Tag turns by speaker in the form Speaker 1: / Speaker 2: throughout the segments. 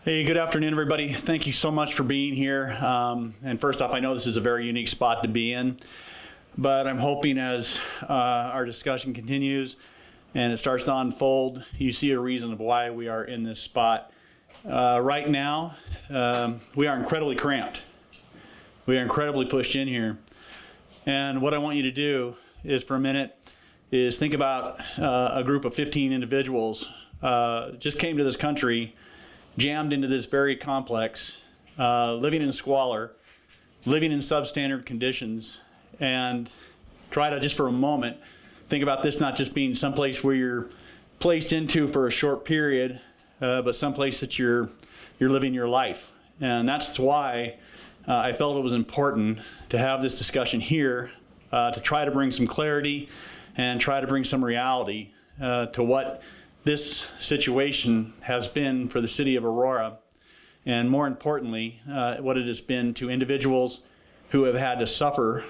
Speaker 1: Hey, good afternoon, everybody. Thank you so much for being here. And first off, I know this is a very unique spot to be in, but I'm hoping as our discussion continues and it starts to unfold, you see a reason of why we are in this spot. Right now, we are incredibly cramped. We are incredibly pushed in here. And what I want you to do is for a minute is think about a group of 15 individuals just came to this country, jammed into this very complex, living in squalor, living in substandard conditions, and try to just for a moment think about this not just being someplace where you're placed into for a short period, but someplace that you're living your life. And that's why I felt it was important to have this discussion here to try to bring some clarity and try to bring some reality to what this situation has been for the city of Aurora, and more importantly, what it has been to individuals who have had to suffer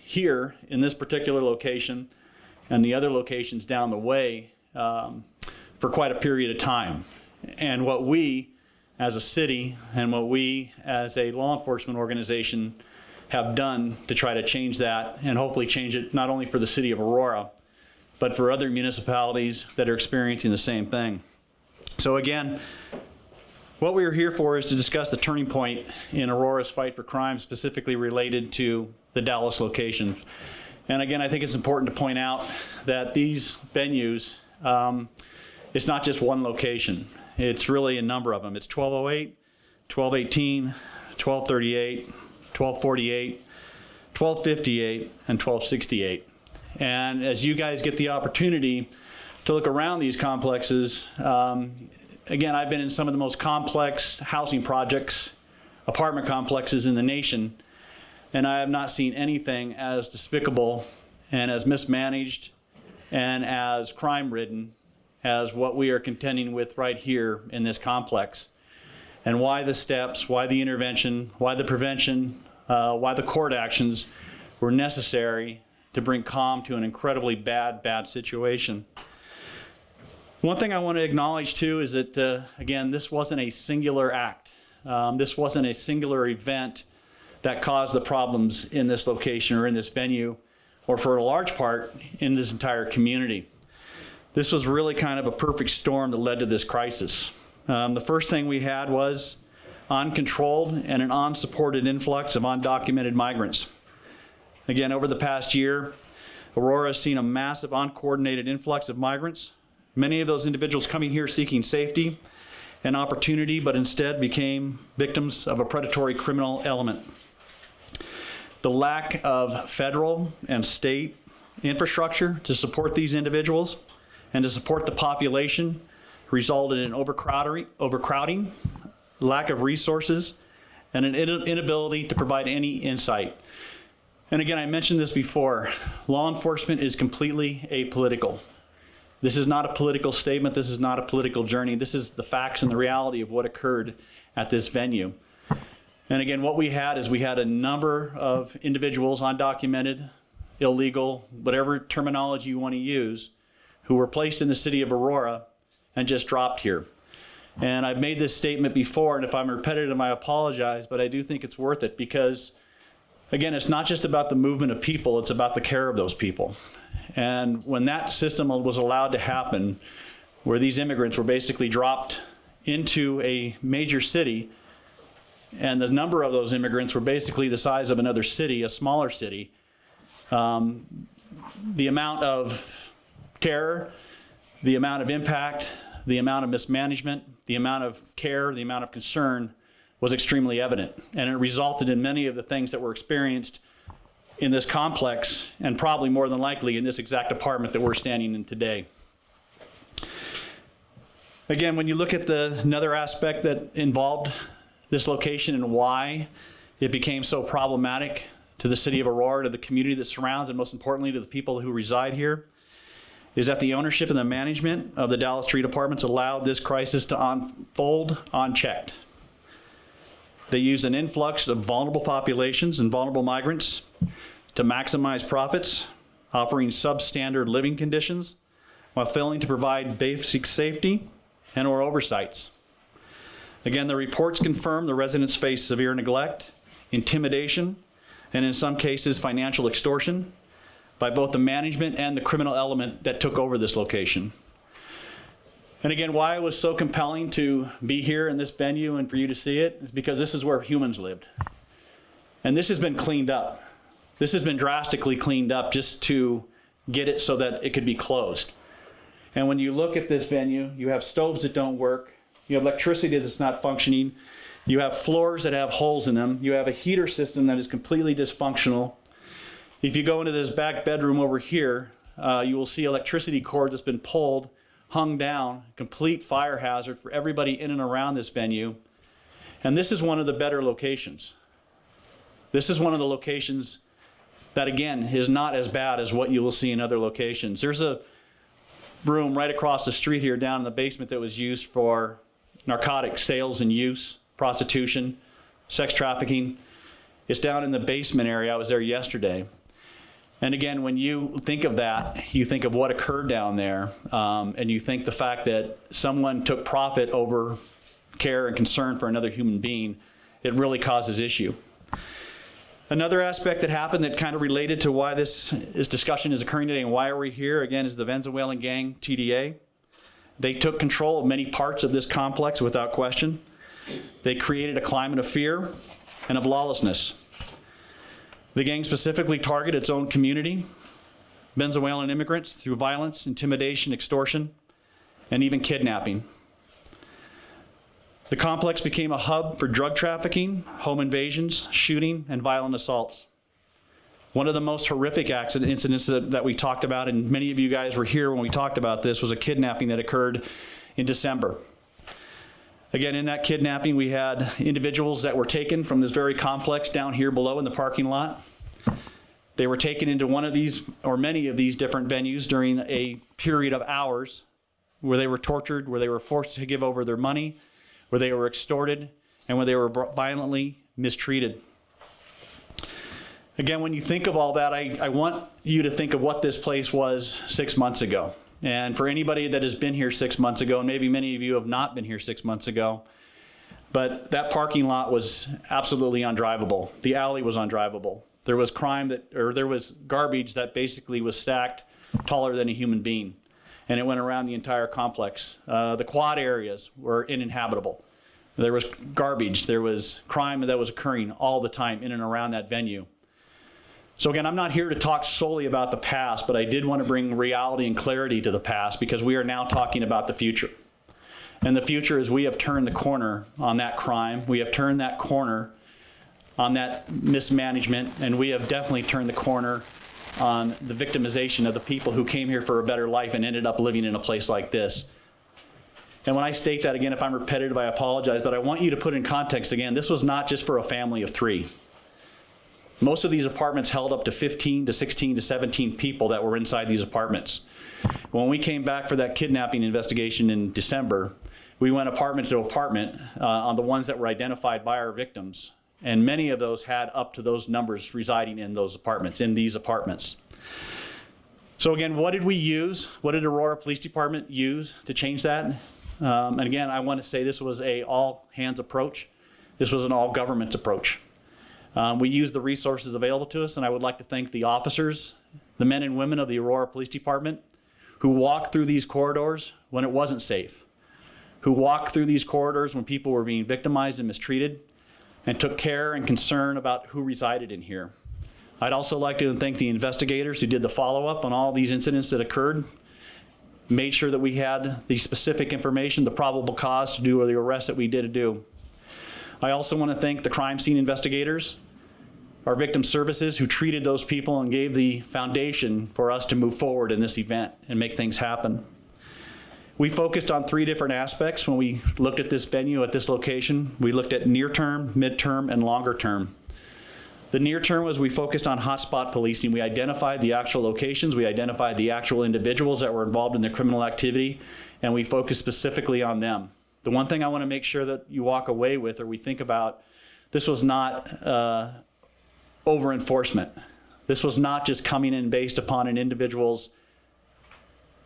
Speaker 1: here in this particular location and the other locations down the way for quite a period of time. And what we as a city and what we as a law enforcement organization have done to try to change that and hopefully change it not only for the city of Aurora, but for other municipalities that are experiencing the same thing. So again, what we are here for is to discuss the turning point in Aurora's fight for crime, specifically related to the Dallas location. And again, I think it's important to point out that these venues, it's not just one location. It's really a number of them. It's 1208, 1218, 1238, 1248, 1258, and 1268. And as you guys get the opportunity to look around these complexes, again, I've been in some of the most complex housing projects, apartment complexes in the nation, and I have not seen anything as despicable and as mismanaged and as crime-ridden as what we are contending with right here in this complex. And why the steps, why the intervention, why the prevention, why the court actions were necessary to bring calm to an incredibly bad situation. One thing I want to acknowledge too is that, again, this wasn't a singular act. This wasn't a singular event that caused the problems in this location or in this venue, or for a large part in this entire community. This was really kind of a perfect storm that led to this crisis. The first thing we had was uncontrolled and an unsupported influx of undocumented migrants. Again, over the past year, Aurora has seen a massive uncoordinated influx of migrants. Many of those individuals coming here seeking safety and opportunity, but instead became victims of a predatory criminal element. The lack of federal and state infrastructure to support these individuals and to support the population resulted in overcrowding, lack of resources, and an inability to provide any insight. And again, I mentioned this before, law enforcement is completely apolitical. This is not a political statement, this is not a political journey, this is the facts and the reality of what occurred at this venue. And again, what we had is we had a number of individuals, undocumented, illegal, whatever terminology you want to use, who were placed in the city of Aurora and just dropped here. And I've made this statement before, and if I'm repetitive, I apologize, but I do think it's worth it because, again, it's not just about the movement of people, it's about the care of those people. And when that system was allowed to happen, where these immigrants were basically dropped into a major city, and the number of those immigrants were basically the size of another city, a smaller city, the amount of terror, the amount of impact, the amount of mismanagement, the amount of care, the amount of concern was extremely evident. And it resulted in many of the things that were experienced in this complex, and probably more than likely in this exact apartment that we're standing in today. Again, when you look at another aspect that involved this location and why it became so problematic to the city of Aurora, to the community that surrounds, and most importantly to the people who reside here, is that the ownership and the management of the Dallas Street Apartments allowed this crisis to unfold unchecked. They used an influx of vulnerable populations and vulnerable migrants to maximize profits, offering substandard living conditions while failing to provide basic safety and or oversights. Again, the reports confirm the residents face severe neglect, intimidation, and in some cases, financial extortion by both the management and the criminal element that took over this location. And again, why it was so compelling to be here in this venue and for you to see it is because this is where humans lived. And this has been cleaned up. This has been drastically cleaned up just to get it so that it could be closed. And when you look at this venue, you have stoves that don't work, you have electricity that's not functioning, you have floors that have holes in them, you have a heater system that is completely dysfunctional. If you go into this back bedroom over here, you will see electricity cord that's been pulled, hung down, complete fire hazard for everybody in and around this venue. And this is one of the better locations. This is one of the locations that, again, is not as bad as what you will see in other locations. There's a room right across the street here down in the basement that was used for narcotic sales and use, prostitution, sex trafficking. It's down in the basement area. I was there yesterday. And again, when you think of that, you think of what occurred down there, and you think the fact that someone took profit over care and concern for another human being, it really causes issue. Another aspect that happened that kind of related to why this discussion is occurring today and why are we here, again, is the Venezuelan gang, TDA. They took control of many parts of this complex without question. They created a climate of fear and of lawlessness. The gang specifically targeted its own community, Venezuelan immigrants, through violence, intimidation, extortion, and even kidnapping. The complex became a hub for drug trafficking, home invasions, shooting, and violent assaults. One of the most horrific incidents that we talked about, and many of you guys were here when we talked about this, was a kidnapping that occurred in December. Again, in that kidnapping, we had individuals that were taken from this very complex down here below in the parking lot. They were taken into one of these, or many of these different venues during a period of hours where they were tortured, where they were forced to give over their money, where they were extorted, and where they were violently mistreated. Again, when you think of all that, I want you to think of what this place was 6 months ago. And for anybody that has been here 6 months ago, and maybe many of you have not been here 6 months ago, but that parking lot was absolutely undrivable. The alley was undrivable. There was there was garbage that basically was stacked taller than a human being. And it went around the entire complex. The quad areas were uninhabitable. There was garbage, there was crime that was occurring all the time in and around that venue. So again, I'm not here to talk solely about the past, but I did want to bring reality and clarity to the past because we are now talking about the future. And the future is we have turned the corner on that crime. We have turned that corner on that mismanagement, and we have definitely turned the corner on the victimization of the people who came here for a better life and ended up living in a place like this. And when I state that, again, if I'm repetitive, I apologize, but I want you to put in context again, this was not just for a family of 3. Most of these apartments held up to 15 to 16 to 17 people that were inside these apartments. When we came back for that kidnapping investigation in December, we went apartment to apartment on the ones that were identified by our victims. And many of those had up to those numbers residing in those apartments, in these apartments. So again, what did we use? What did Aurora Police Department use to change that? And again, I want to say this was a all-hands approach. This was an all-governments approach. We used the resources available to us, and I would like to thank the officers, the men and women of the Aurora Police Department, who walked through these corridors when it wasn't safe, who walked through these corridors when people were being victimized and mistreated, and took care and concern about who resided in here. I'd also like to thank the investigators who did the follow-up on all these incidents that occurred, made sure that we had the specific information, the probable cause to do the arrest that we did do. I also want to thank the crime scene investigators, our victim services who treated those people and gave the foundation for us to move forward in this event and make things happen. We focused on 3 different aspects when we looked at this venue, at this location. We looked at near term, mid-term, and longer term. The near term was we focused on hotspot policing. We identified the actual locations, we identified the actual individuals that were involved in the criminal activity, and we focused specifically on them. The one thing I want to make sure that you walk away with or we think about, this was not over-enforcement. This was not just coming in based upon an individual's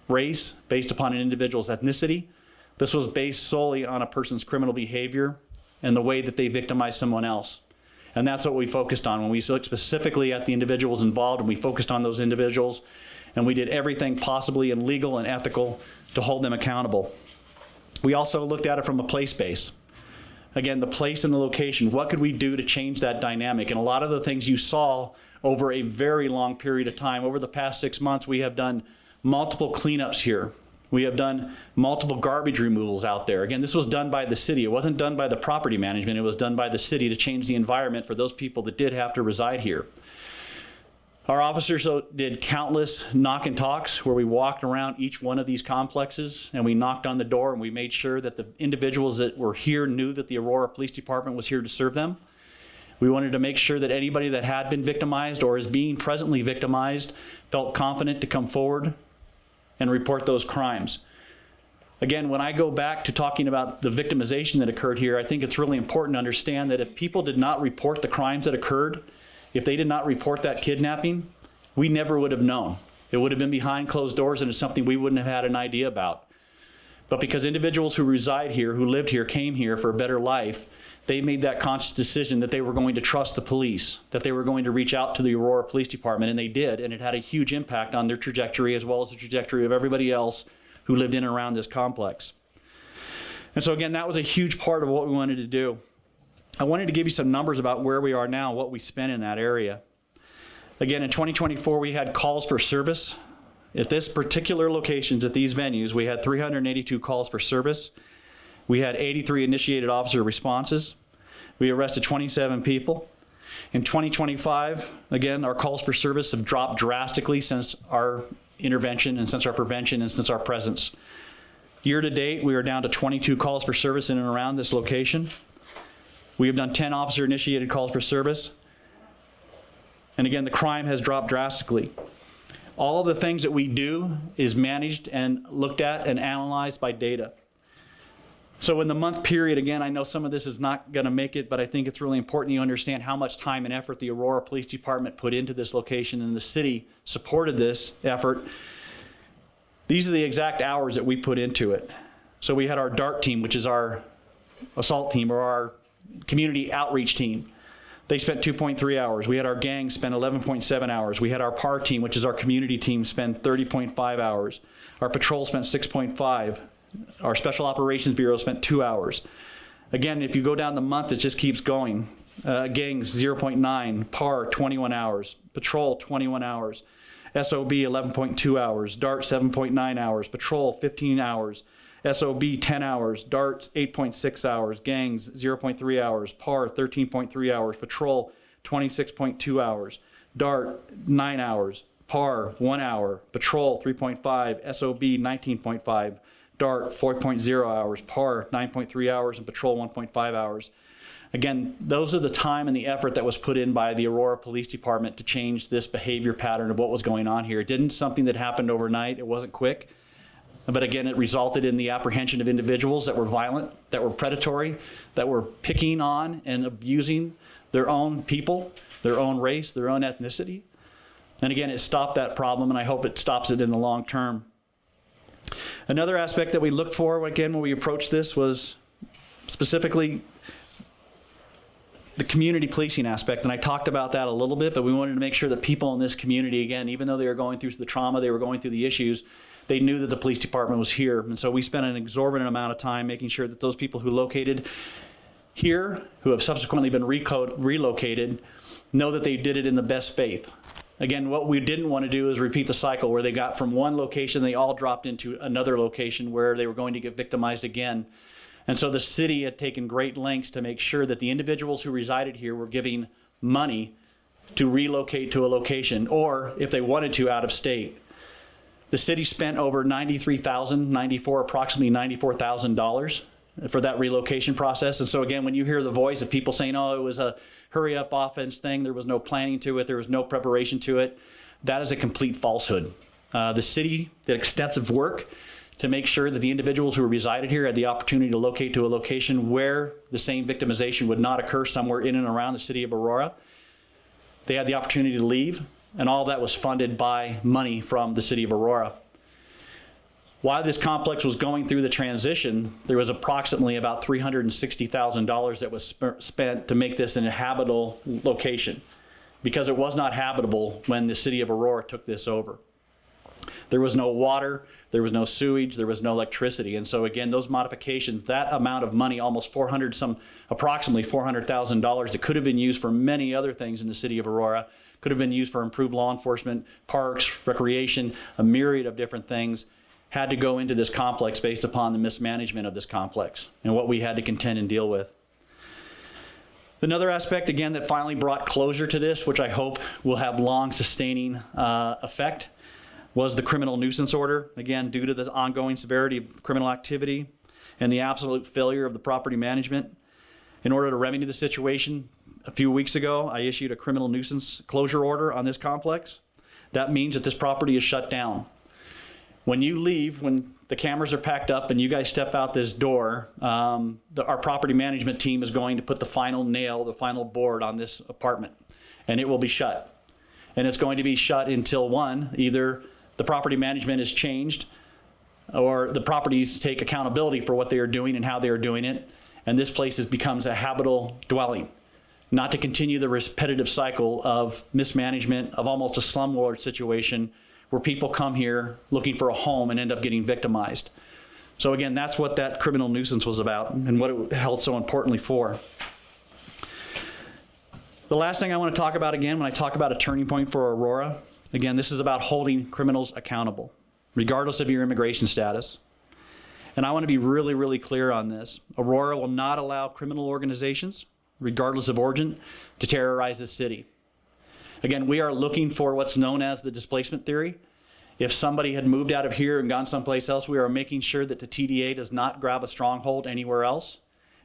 Speaker 1: race, based upon an individual's ethnicity. This was based solely on a person's criminal behavior and the way that they victimized someone else. And that's what we focused on when we looked specifically at the individuals involved, and we focused on those individuals, and we did everything possibly and legal and ethical to hold them accountable. We also looked at it from a place base. Again, the place and the location, what could we do to change that dynamic? And a lot of the things you saw over a very long period of time, over the past 6 months, we have done multiple cleanups here. We have done multiple garbage removals out there. Again, this was done by the city. It wasn't done by the property management. It was done by the city to change the environment for those people that did have to reside here. Our officers did countless knock and talks where we walked around each one of these complexes and we knocked on the door and we made sure that the individuals that were here knew that the Aurora Police Department was here to serve them. We wanted to make sure that anybody that had been victimized or is being presently victimized felt confident to come forward and report those crimes. Again, when I go back to talking about the victimization that occurred here, I think it's really important to understand that if people did not report the crimes that occurred, if they did not report that kidnapping, we never would have known. It would have been behind closed doors and it's something we wouldn't have had an idea about. But because individuals who reside here, who lived here, came here for a better life, they made that conscious decision that they were going to trust the police, that they were going to reach out to the Aurora Police Department, and they did, and it had a huge impact on their trajectory as well as the trajectory of everybody else who lived in and around this complex. And so again, that was a huge part of what we wanted to do. I wanted to give you some numbers about where we are now, what we spent in that area. Again, in 2024, we had calls for service. At this particular locations, at these venues, we had 382 calls for service. We had 83 initiated officer responses. We arrested 27 people. In 2025, again, our calls for service have dropped drastically since our intervention and since our prevention and since our presence. Year to date, we are down to 22 calls for service in and around this location. We have done 10 officer initiated calls for service. And again, the crime has dropped drastically. All of the things that we do is managed and looked at and analyzed by data. So in the month period, again, I know some of this is not going to make it, but I think it's really important you understand how much time and effort the Aurora Police Department put into this location, and the city supported this effort. These are the exact hours that we put into it. So we had our DART team, which is our assault team or our community outreach team. They spent 2.3 hours. We had our gang spend 11.7 hours. We had our PAR team, which is our community team, spend 30.5 hours. Our patrol spent 6.5. Our Special Operations Bureau spent 2 hours. Again, if you go down the month, it just keeps going. Gangs, 0.9. PAR, 21 hours. Patrol, 21 hours. SOB, 11.2 hours. DART, 7.9 hours. Patrol, 15 hours. SOB, 10 hours. DART, 8.6 hours. Gangs, 0.3 hours. PAR, 13.3 hours. Patrol, 26.2 hours. DART, 9 hours. PAR, 1 hour. Patrol, 3.5. SOB, 19.5. DART, 4.0 hours, PAR, 9.3 hours, and Patrol, 1.5 hours. Again, those are the time and the effort that was put in by the Aurora Police Department to change this behavior pattern of what was going on here. It didn't something that happened overnight. It wasn't quick. But again, it resulted in the apprehension of individuals that were violent, that were predatory, that were picking on and abusing their own people, their own race, their own ethnicity. And again, it stopped that problem, and I hope it stops it in the long term. Another aspect that we looked for, again, when we approached this was specifically the community policing aspect. And I talked about that a little bit, but we wanted to make sure that people in this community, again, even though they were going through the trauma, they were going through the issues, they knew that the police department was here. And so we spent an exorbitant amount of time making sure that those people who located here, who have subsequently been relocated, know that they did it in the best faith. Again, what we didn't want to do is repeat the cycle where they got from one location, they all dropped into another location where they were going to get victimized again. And so the city had taken great lengths to make sure that the individuals who resided here were giving money to relocate to a location, or if they wanted to, out of state. The city spent over approximately $94,000 for that relocation process. And so again, when you hear the voice of people saying, oh, it was a hurry up offense thing, there was no planning to it, there was no preparation to it, that is a complete falsehood. The city did extensive work to make sure that the individuals who resided here had the opportunity to locate to a location where the same victimization would not occur somewhere in and around the city of Aurora. They had the opportunity to leave, and all of that was funded by money from the city of Aurora. While this complex was going through the transition, there was approximately about $360,000 that was spent to make this an habitable location, because it was not habitable when the city of Aurora took this over. There was no water, there was no sewage, there was no electricity. And so again, those modifications, that amount of money, approximately $400,000 that could have been used for many other things in the city of Aurora, could have been used for improved law enforcement, parks, recreation, a myriad of different things, had to go into this complex based upon the mismanagement of this complex and what we had to contend and deal with. Another aspect, again, that finally brought closure to this, which I hope will have long sustaining effect, was the criminal nuisance order. Again, due to the ongoing severity of criminal activity and the absolute failure of the property management. In order to remedy the situation, a few weeks ago, I issued a criminal nuisance closure order on this complex. That means that this property is shut down. When you leave, when the cameras are packed up and you guys step out this door, our property management team is going to put the final nail, the final board on this apartment, and it will be shut. And it's going to be shut until either the property management is changed or the properties take accountability for what they are doing and how they are doing it, and this place becomes a habitable dwelling, not to continue the repetitive cycle of mismanagement, of almost a slumlord situation where people come here looking for a home and end up getting victimized. So again, that's what that criminal nuisance was about and what it held so importantly for. The last thing I want to talk about, again, when I talk about a turning point for Aurora, again, this is about holding criminals accountable, regardless of your immigration status. And I want to be really, really clear on this. Aurora will not allow criminal organizations, regardless of origin, to terrorize this city. Again, we are looking for what's known as the displacement theory. If somebody had moved out of here and gone someplace else, we are making sure that the TDA does not grab a stronghold anywhere else.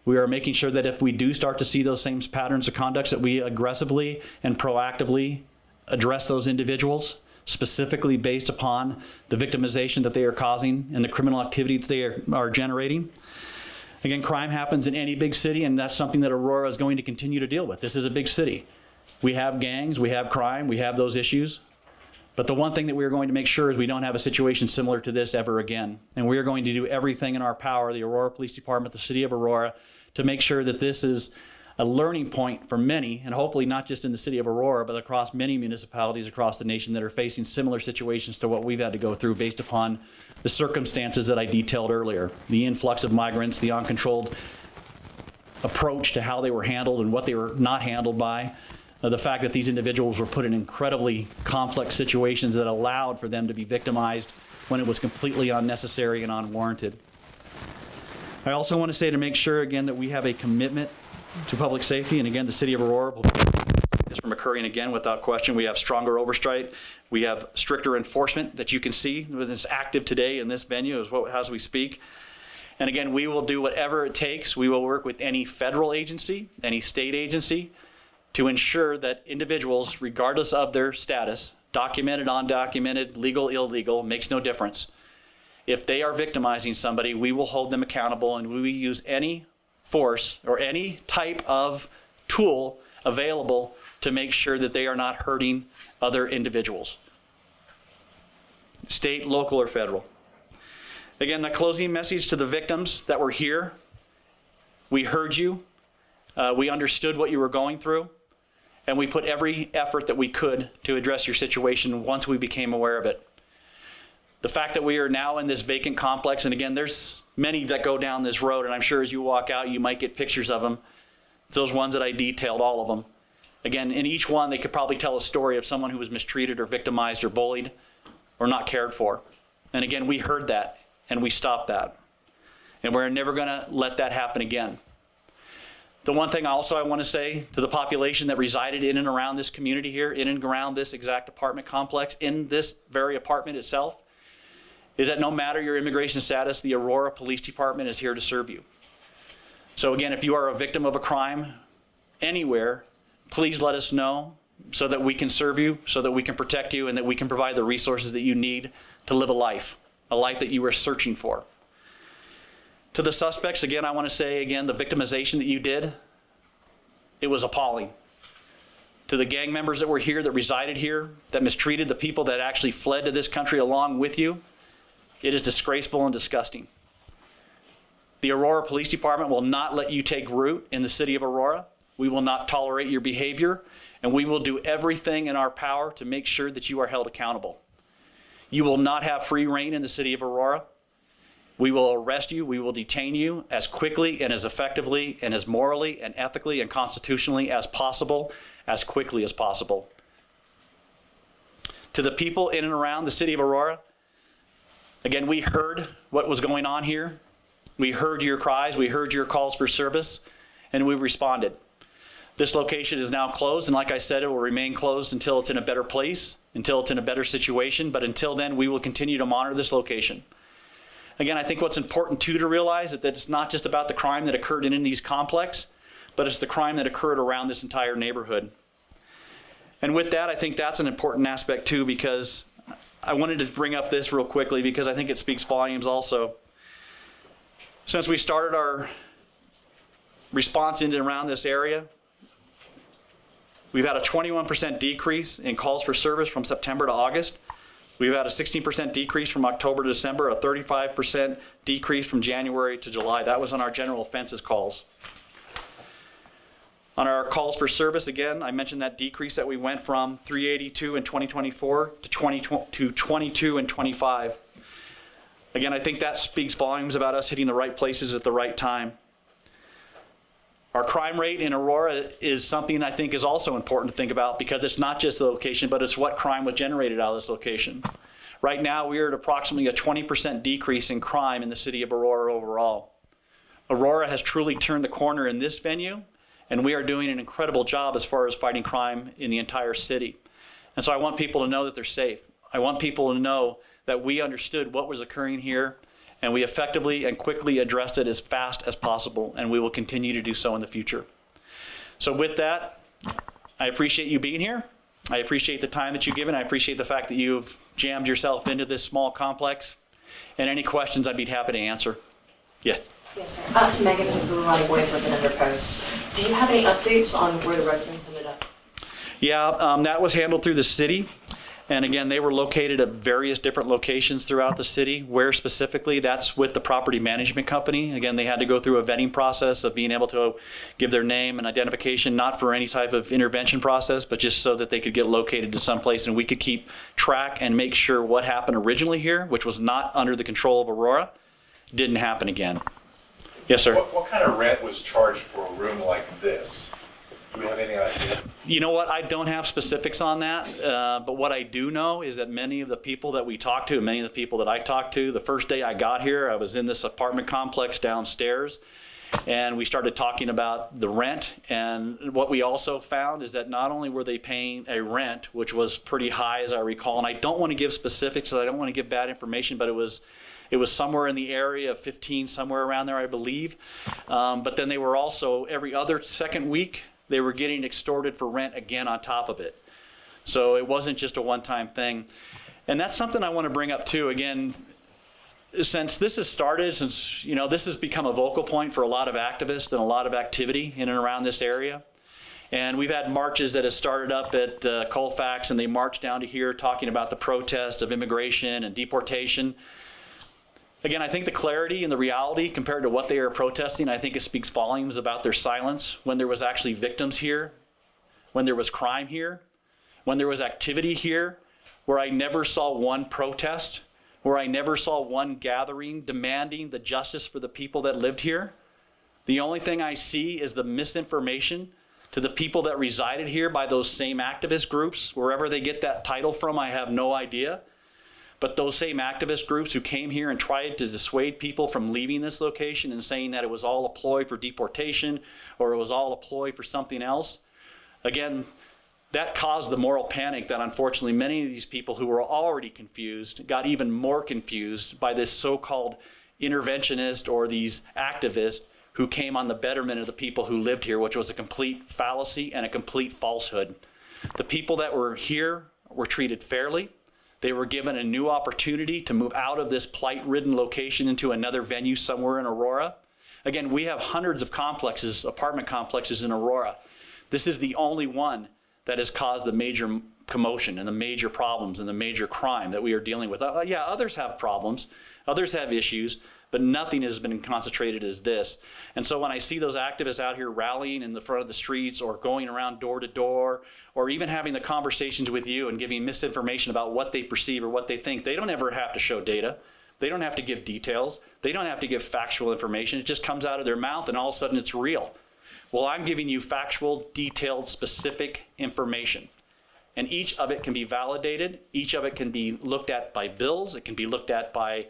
Speaker 1: We are making sure that if we do start to see those same patterns of conduct, that we aggressively and proactively address those individuals, specifically based upon the victimization that they are causing and the criminal activity that they are generating. Again, crime happens in any big city, and that's something that Aurora is going to continue to deal with. This is a big city. We have gangs, we have crime, we have those issues. But the one thing that we are going to make sure is we don't have a situation similar to this ever again. And we are going to do everything in our power, the Aurora Police Department, the City of Aurora, to make sure that this is a learning point for many, and hopefully not just in the City of Aurora, but across many municipalities across the nation that are facing similar situations to what we've had to go through based upon the circumstances that I detailed earlier. The influx of migrants, the uncontrolled approach to how they were handled and what they were not handled by. The fact that these individuals were put in incredibly complex situations that allowed for them to be victimized when it was completely unnecessary and unwarranted. I also want to say, to make sure again that we have a commitment to public safety, and again the City of Aurora will keep this from occurring again without question. We have stronger oversight, we have stricter enforcement that you can see it's active today in this venue as we speak. And again, we will do whatever it takes. We will work with any federal agency, any state agency, to ensure that individuals, regardless of their status, documented, undocumented, legal, illegal, makes no difference. If they are victimizing somebody, we will hold them accountable, and we will use any force or any type of tool available to make sure that they are not hurting other individuals, state, local, or federal. Again, the closing message to the victims that were here: we heard you, we understood what you were going through, and we put every effort that we could to address your situation once we became aware of it. The fact that we are now in this vacant complex, and again, there's many that go down this road, and I'm sure as you walk out, you might get pictures of them. It's those ones that I detailed, all of them. Again, in each one, they could probably tell a story of someone who was mistreated or victimized or bullied or not cared for. And again, we heard that, and we stopped that. And we're never gonna let that happen again. The one thing also I want to say to the population that resided in and around this community here, in and around this exact apartment complex, in this very apartment itself, is that no matter your immigration status, the Aurora Police Department is here to serve you. So again, if you are a victim of a crime anywhere, please let us know so that we can serve you, so that we can protect you, and that we can provide the resources that you need to live a life that you are searching for. To the suspects, again, I want to say again, the victimization that you did, it was appalling. To the gang members that were here, that resided here, that mistreated the people that actually fled to this country along with you, It is disgraceful and disgusting. The Aurora Police Department will not let you take root in the city of Aurora. We will not tolerate your behavior, and we will do everything in our power to make sure that you are held accountable. You will not have free reign in the city of Aurora. We will arrest you, we will detain you as quickly and as effectively and as morally and ethically and constitutionally as possible, as quickly as possible. To the people in and around the city of Aurora, again, we heard what was going on here. We heard your cries, we heard your calls for service, and we responded. This location is now closed, and like I said, it will remain closed until it's in a better place, until it's in a better situation, but until then, we will continue to monitor this location. Again, I think what's important too to realize is that it's not just about the crime that occurred in these complex, but it's the crime that occurred around this entire neighborhood. And with that, I think that's an important aspect too, because I wanted to bring up this real quickly because I think it speaks volumes also. Since we started our response in and around this area, we've had a 21% decrease in calls for service from September to August. We've had a 16% decrease from October to December, a 35% decrease from January to July. That was on our general offenses calls. On our calls for service, again, I mentioned that decrease that we went from 382 in 2024 to 22 in 25. Again, I think that speaks volumes about us hitting the right places at the right time. Our crime rate in Aurora is something I think is also important to think about because it's not just the location, but it's what crime was generated out of this location. Right now, we are at approximately a 20% decrease in crime in the city of Aurora overall. Aurora has truly turned the corner in this venue, and we are doing an incredible job as far as fighting crime in the entire city. And so I want people to know that they're safe. I want people to know that we understood what was occurring here, and we effectively and quickly addressed it as fast as possible, and we will continue to do so in the future. So with that, I appreciate you being here. I appreciate the time that you've given. I appreciate the fact that you've jammed yourself into this small complex. And any questions, I'd be happy to answer. Yes?
Speaker 2: Yes, sir. Megan from Blue Line Boys with another post. Do you have any updates on where the residents ended up?
Speaker 1: Yeah, that was handled through the city. And again, they were located at various different locations throughout the city. Where specifically, that's with the property management company. Again, they had to go through a vetting process of being able to give their name and identification, not for any type of intervention process, but just so that they could get located to someplace and we could keep track and make sure what happened originally here, which was not under the control of Aurora, didn't happen again. Yes, sir.
Speaker 3: What kind of rent was charged for a room like this? Do we have any idea?
Speaker 1: You know what? I don't have specifics on that, but what I do know is that many of the people that we talked to, many of the people that I talked to, the first day I got here, I was in this apartment complex downstairs, and we started talking about the rent. And what we also found is that not only were they paying a rent, which was pretty high as I recall, and I don't want to give specifics, I don't want to give bad information, but it was somewhere in the area of 15, somewhere around there, I believe. But then they were also, every other second week, they were getting extorted for rent again on top of it. So it wasn't just a one-time thing. And that's something I want to bring up too. Again, since this has started, since this has become a vocal point for a lot of activists and a lot of activity in and around this area. And we've had marches that have started up at Colfax, and they marched down to here talking about the protest of immigration and deportation. Again, I think the clarity and the reality compared to what they are protesting, I think it speaks volumes about their silence when there was actually victims here, when there was crime here, when there was activity here, where I never saw one protest, where I never saw one gathering demanding the justice for the people that lived here. The only thing I see is the misinformation to the people that resided here by those same activist groups. Wherever they get that title from, I have no idea. But those same activist groups who came here and tried to dissuade people from leaving this location and saying that it was all a ploy for deportation or it was all a ploy for something else, again, that caused the moral panic that unfortunately many of these people who were already confused got even more confused by this so-called interventionist or these activists who came on the betterment of the people who lived here, which was a complete fallacy and a complete falsehood. The people that were here were treated fairly. They were given a new opportunity to move out of this plight-ridden location into another venue somewhere in Aurora. Again, we have hundreds of complexes, apartment complexes in Aurora. This is the only one that has caused the major commotion and the major problems and the major crime that we are dealing with. Yeah, others have problems, others have issues, but nothing has been concentrated as this. And so when I see those activists out here rallying in the front of the streets or going around door to door or even having the conversations with you and giving misinformation about what they perceive or what they think, they don't ever have to show data. They don't have to give details. They don't have to give factual information. It just comes out of their mouth and all of a sudden it's real. Well, I'm giving you factual, detailed, specific information. And each of it can be validated. Each of it can be looked at by bills. It can be looked at by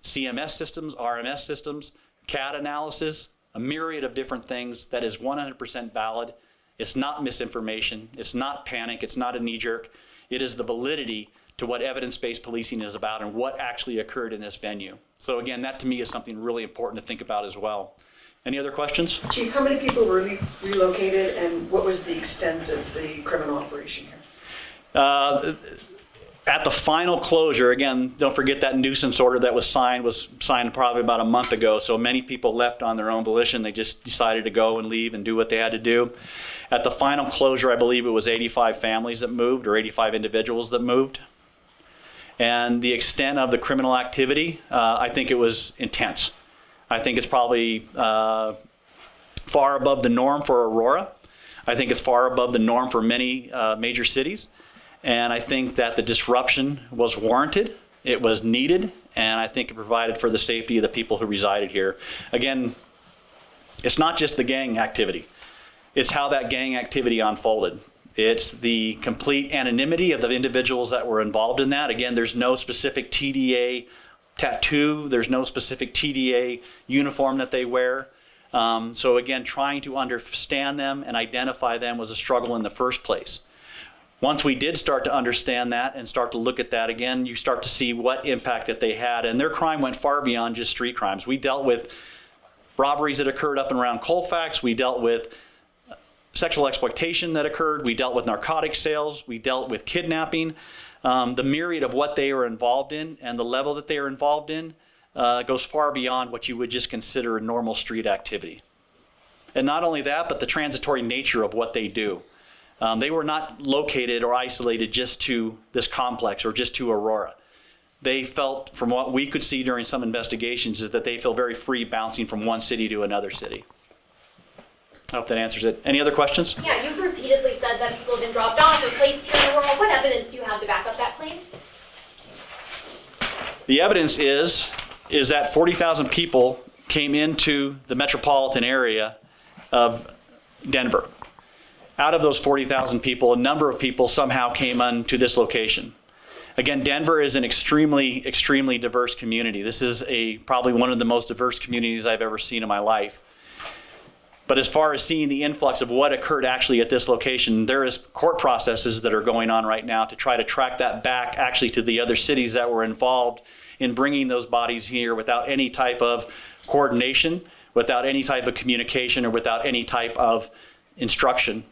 Speaker 1: CMS systems, RMS systems, CAD analysis, a myriad of different things that is 100% valid. It's not misinformation. It's not panic. It's not a knee-jerk. It is the validity to what evidence-based policing is about and what actually occurred in this venue. So again, that to me is something really important to think about as well. Any other questions?
Speaker 4: Chief, how many people were relocated and what was the extent of the criminal operation here?
Speaker 1: At the final closure, again, don't forget that nuisance order that was signed probably about a month ago. So many people left on their own volition. They just decided to go and leave and do what they had to do. At the final closure, I believe it was 85 families that moved or 85 individuals that moved. And the extent of the criminal activity, I think it was intense. I think it's probably far above the norm for Aurora. I think it's far above the norm for many major cities. And I think that the disruption was warranted, it was needed, and I think it provided for the safety of the people who resided here. Again, it's not just the gang activity. It's how that gang activity unfolded. It's the complete anonymity of the individuals that were involved in that. Again, there's no specific TDA tattoo. There's no specific TDA uniform that they wear. So again, trying to understand them and identify them was a struggle in the first place. Once we did start to understand that and start to look at that again, you start to see what impact that they had. And their crime went far beyond just street crimes. We dealt with robberies that occurred up and around Colfax. We dealt with sexual exploitation that occurred. We dealt with narcotic sales. We dealt with kidnapping. The myriad of what they were involved in and the level that they are involved in goes far beyond what you would just consider a normal street activity. And not only that, but the transitory nature of what they do. They were not located or isolated just to this complex or just to Aurora. They felt, from what we could see during some investigations, is that they feel very free bouncing from one city to another city. I hope that answers it. Any other questions?
Speaker 5: Yeah, you've repeatedly said that people have been dropped off or placed here in Aurora. What evidence do you have to back up that claim?
Speaker 1: The evidence is that 40,000 people came into the metropolitan area of Denver. Out of those 40,000 people, a number of people somehow came onto this location. Again, Denver is an extremely, extremely diverse community. This is probably one of the most diverse communities I've ever seen in my life. But as far as seeing the influx of what occurred actually at this location, there is court processes that are going on right now to try to track that back actually to the other cities that were involved in bringing those bodies here without any type of coordination, without any type of communication, or without any type of instruction.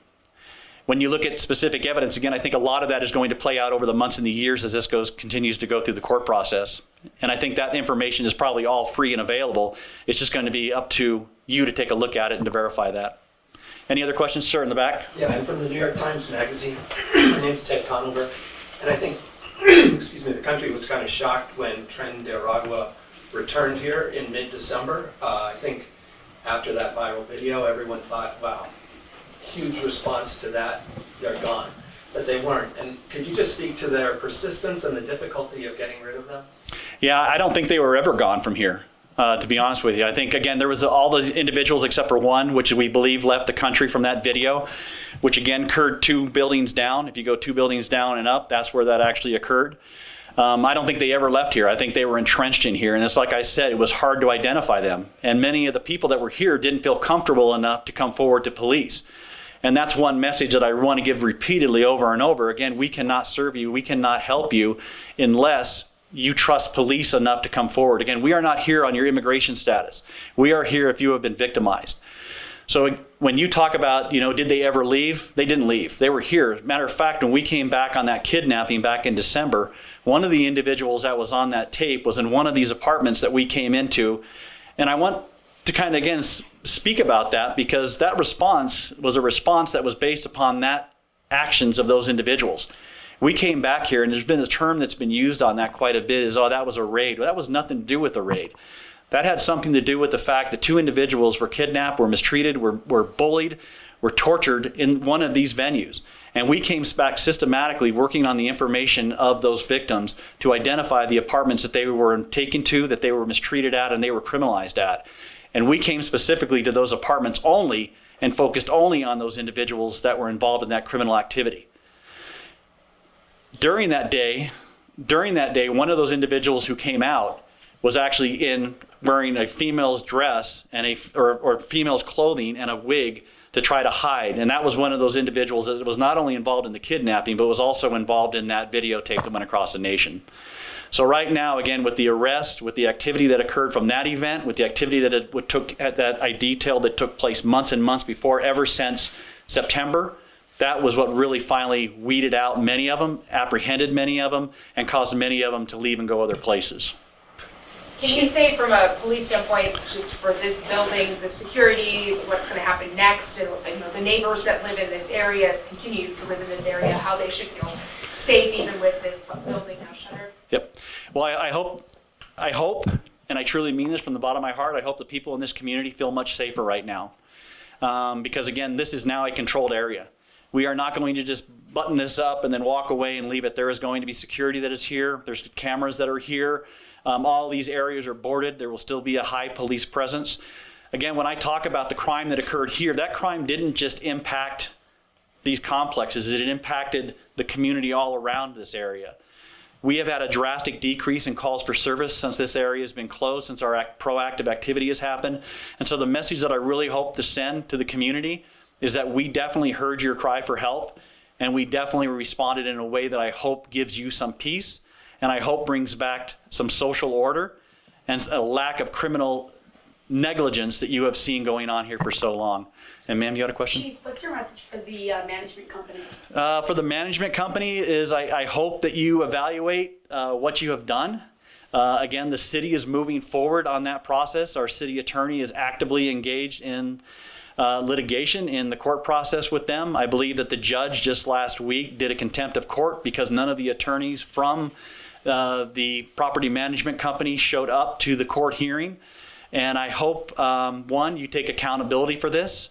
Speaker 1: When you look at specific evidence, again, I think a lot of that is going to play out over the months and the years as this continues to go through the court process. And I think that information is probably all free and available. It's just going to be up to you to take a look at it and to verify that. Any other questions, sir, in the back?
Speaker 6: Yeah, I'm from the New York Times Magazine. My name's Ted Conover. And I think, excuse me, the country was kind of shocked when Tren de Aragua returned here in mid-December. I think after that viral video, everyone thought, wow, huge response to that, they're gone. But they weren't. And could you just speak to their persistence and the difficulty of getting rid of them?
Speaker 1: Yeah, I don't think they were ever gone from here, to be honest with you. I think, again, there was all the individuals except for one, which we believe left the country from that video, which again occurred 2 buildings down. If you go 2 buildings down and up, that's where that actually occurred. I don't think they ever left here. I think they were entrenched in here. And it's like I said, it was hard to identify them. And many of the people that were here didn't feel comfortable enough to come forward to police. And that's one message that I want to give repeatedly over and over. Again, we cannot serve you, we cannot help you unless you trust police enough to come forward. Again, we are not here on your immigration status. We are here if you have been victimized. So when you talk about, did they ever leave? They didn't leave. They were here. Matter of fact, when we came back on that kidnapping back in December, one of the individuals that was on that tape was in one of these apartments that we came into. And I want to kind of, again, speak about that because that response was a response that was based upon that actions of those individuals. We came back here, and there's been a term that's been used on that quite a bit is, oh, that was a raid. Well, that was nothing to do with a raid. That had something to do with the fact that 2 individuals were kidnapped, were mistreated, were bullied, were tortured in one of these venues. And we came back systematically working on the information of those victims to identify the apartments that they were taken to, that they were mistreated at, and they were criminalized at. And we came specifically to those apartments only and focused only on those individuals that were involved in that criminal activity. During that day, one of those individuals who came out was actually wearing a female's dress and or female's clothing and a wig to try to hide. And that was one of those individuals that was not only involved in the kidnapping, but was also involved in that videotape that went across the nation. So right now, again, with the arrest, with the activity that occurred from that event, with the activity that I detailed that took place months and months before, ever since September, that was what really finally weeded out many of them, apprehended many of them, and caused many of them to leave and go other places.
Speaker 7: Can you say from a police standpoint, just for this building, the security, what's going to happen next, and the neighbors that live in this area, continue to live in this area, how they should feel safe even with this building now shuttered?
Speaker 1: Yep. Well, I hope, and I truly mean this from the bottom of my heart, I hope the people in this community feel much safer right now. Because again, this is now a controlled area. We are not going to just button this up and then walk away and leave it. There is going to be security that is here. There's cameras that are here. All these areas are boarded. There will still be a high police presence. Again, when I talk about the crime that occurred here, that crime didn't just impact these complexes. It impacted the community all around this area. We have had a drastic decrease in calls for service since this area has been closed, since our proactive activity has happened. And so the message that I really hope to send to the community is that we definitely heard your cry for help, and we definitely responded in a way that I hope gives you some peace, and I hope brings back some social order and a lack of criminal negligence that you have seen going on here for so long. And ma'am, you had a question?
Speaker 8: Chief, what's your message for the management company?
Speaker 1: For the management company is I hope that you evaluate what you have done. Again, the city is moving forward on that process. Our city attorney is actively engaged in litigation in the court process with them. I believe that the judge just last week did a contempt of court because none of the attorneys from the property management company showed up to the court hearing. And I hope, one, you take accountability for this.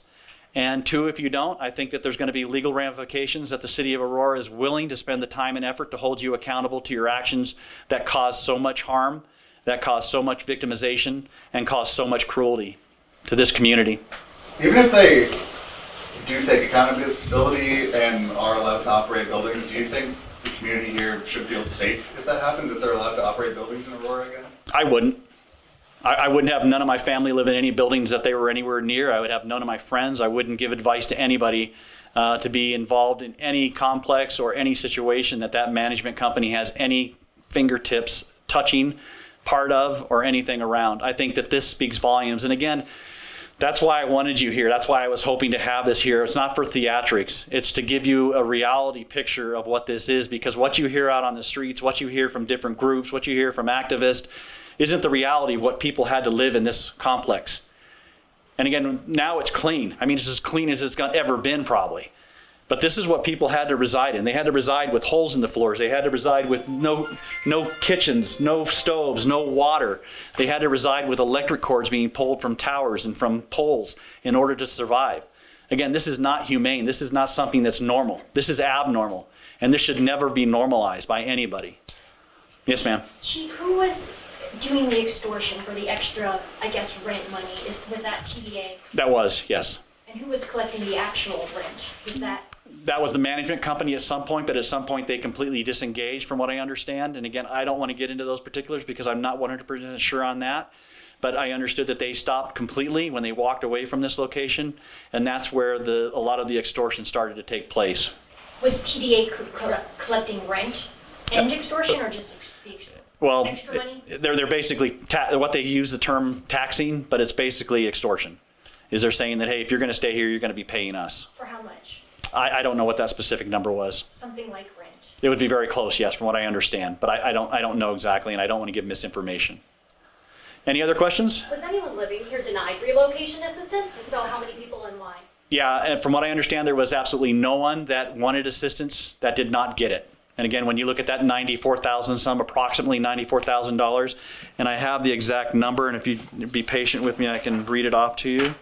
Speaker 1: And two, if you don't, I think that there's going to be legal ramifications that the city of Aurora is willing to spend the time and effort to hold you accountable to your actions that cause so much harm, that cause so much victimization, and cause so much cruelty to this community.
Speaker 9: Even if they do take accountability and are allowed to operate buildings, do you think the community here should feel safe if that happens, if they're allowed to operate buildings in Aurora again?
Speaker 1: I wouldn't. I wouldn't have none of my family live in any buildings that they were anywhere near. I would have none of my friends. I wouldn't give advice to anybody to be involved in any complex or any situation that management company has any fingertips touching, part of, or anything around. I think that this speaks volumes. And again, that's why I wanted you here. That's why I was hoping to have this here. It's not for theatrics. It's to give you a reality picture of what this is, because what you hear out on the streets, what you hear from different groups, what you hear from activists, isn't the reality of what people had to live in this complex. And again, now it's clean. I mean, it's as clean as it's ever been probably. But this is what people had to reside in. They had to reside with holes in the floors. They had to reside with no kitchens, no stoves, no water. They had to reside with electric cords being pulled from towers and from poles in order to survive. Again, this is not humane. This is not something that's normal. This is abnormal. And this should never be normalized by anybody. Yes, ma'am.
Speaker 5: Chief, who was doing the extortion for the extra, I guess, rent money? Was that TDA?
Speaker 1: That was, yes.
Speaker 5: And who was collecting the actual rent?
Speaker 1: That was the management company at some point, but at some point they completely disengaged from what I understand. And again, I don't want to get into those particulars because I'm not 100% sure on that. But I understood that they stopped completely when they walked away from this location. And that's where a lot of the extortion started to take place.
Speaker 5: Was TDA collecting rent and extortion, or just the extortion?
Speaker 1: Well,
Speaker 5: extra money?
Speaker 1: They're basically, what they use the term taxing, but it's basically extortion. Is they're saying that, hey, if you're going to stay here, you're going to be paying us.
Speaker 5: For how much?
Speaker 1: I don't know what that specific number was.
Speaker 5: Something like rent.
Speaker 1: It would be very close, yes, from what I understand. But I don't know exactly, and I don't want to give misinformation. Any other questions?
Speaker 5: Was anyone living here denied relocation assistance? If so, how many people and why?
Speaker 1: Yeah, and from what I understand, there was absolutely no one that wanted assistance that did not get it. And again, when you look at that 94,000 sum, approximately $94,000, and I have the exact number, and if you'd be patient with me, I can read it off to you.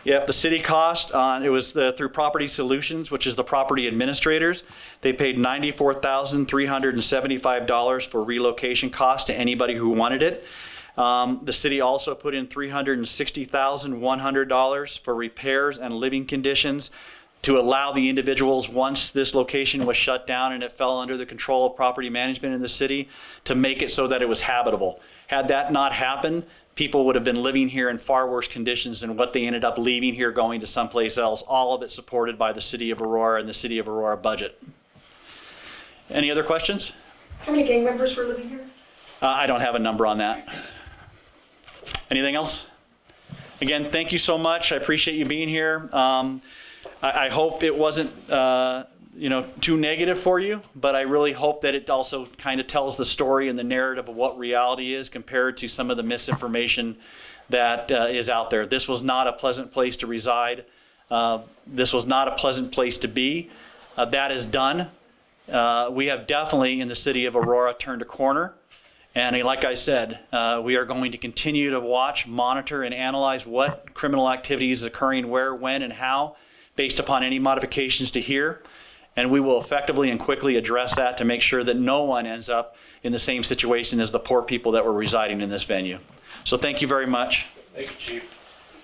Speaker 1: Yep, the city cost on, it was through Property Solutions, which is the property administrators. They paid $94,375 for relocation costs to anybody who wanted it. The city also put in $360,100 for repairs and living conditions to allow the individuals, once this location was shut down and it fell under the control of property management in the city, to make it so that it was habitable. Had that not happened, people would have been living here in far worse conditions than what they ended up leaving here, going to someplace else, all of it supported by the city of Aurora and the city of Aurora budget. Any other questions?
Speaker 4: How many gang members were living here?
Speaker 1: I don't have a number on that. Anything else? Again, thank you so much. I appreciate you being here. I hope it wasn't too negative for you, but I really hope that it also kind of tells the story and the narrative of what reality is compared to some of the misinformation that is out there. This was not a pleasant place to reside. This was not a pleasant place to be. That is done. We have definitely, in the city of Aurora, turned a corner. And like I said, we are going to continue to watch, monitor, and analyze what criminal activity is occurring where, when, and how, based upon any modifications to here. And we will effectively and quickly address that to make sure that no one ends up in the same situation as the poor people that were residing in this venue. So thank you very much.
Speaker 3: Thank you, Chief.